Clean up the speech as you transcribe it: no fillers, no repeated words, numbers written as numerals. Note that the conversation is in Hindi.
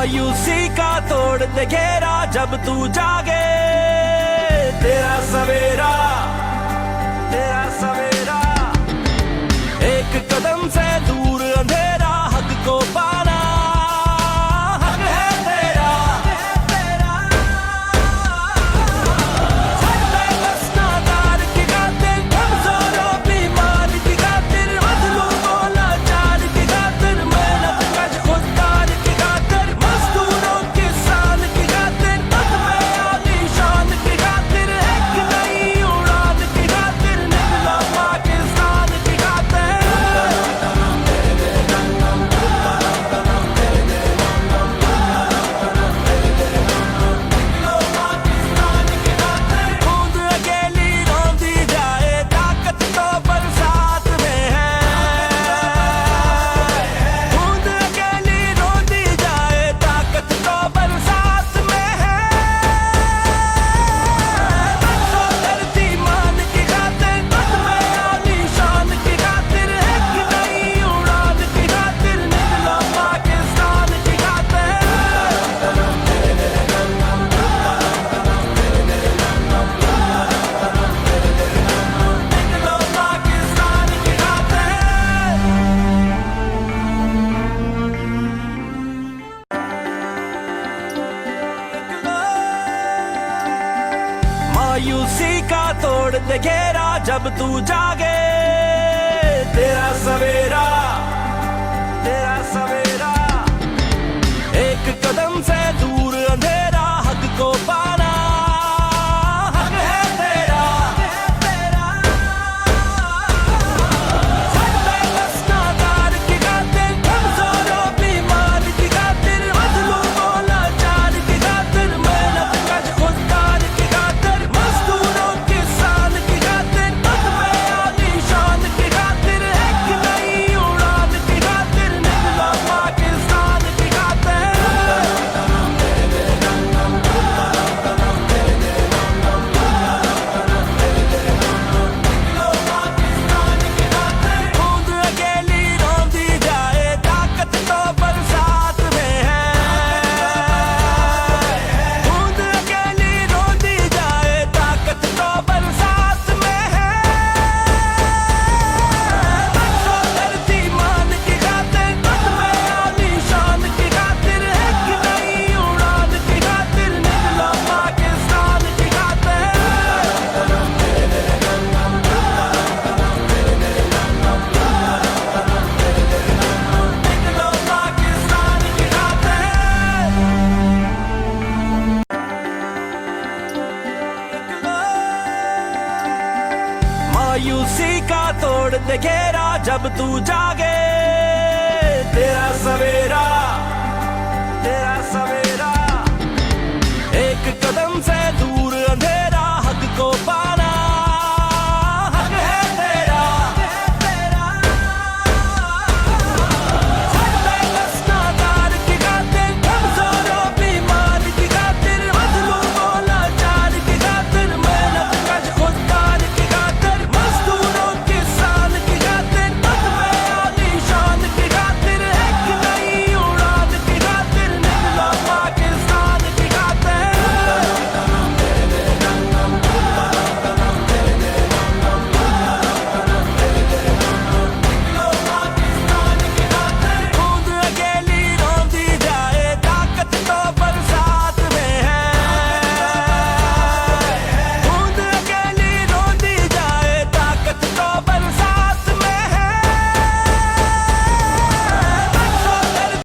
मायूसी का तोड़ दे घेरा जब तू जागे। तेरा सवेरा एक कदम से दूर अंधेरा, हक को पाना हक है तेरा। हंसना तार की खातिर, कमजोरों बीमार की खातिर, मजलूमों लाचार की खातिर, मेहनत कश खुददार की खातिर, मजदूरों की शान की खातिर, बदमे आलीशान की खातिर, एक नई उड़ान की खातिर, निकला पाकिस्तान की खातिर। बूंद अकेली रौंदी जाए, ताकत तो बरसात में है। बूंद अकेली रौंदी जाए, ताकत तो बरसात में है। बरसो धरती मान की खातिर, बदमे आलीशान की खातिर, एक नई उड़ान की खातिर, निकला पाकिस्तान की खातिर। निकलो पाकिस्तान की खातिर। मायूसी का तोड़ दे घेरा जब तू जागे। तेरा सवेरा एक कदम से दूर अंधेरा, हक को पाना हक है तेरा। हंसना तार की खातिर, कमजोरों बीमार की खातिर, मजलूमों लाचार की खातिर, मेहनत कश खुददार की खातिर, मजदूरों की शान की खातिर, बदमे आलीशान की खातिर, एक नई उड़ान की खातिर, निकला पाकिस्तान की खातिर। बूंद अकेली रौंदी जाए, ताकत तो बरसात में है। बूंद अकेली रौंदी जाए, ताकत तो बरसात में है। बरसो धरती मान की खातिर, बदमे आलीशान की खातिर, एक नई उड़ान की खातिर, निकला पाकिस्तान की खातिर। निकलो पाकिस्तान की खातिर। मायूसी का तोड़ दे घेरा जब तू जागे। तेरा सवेरा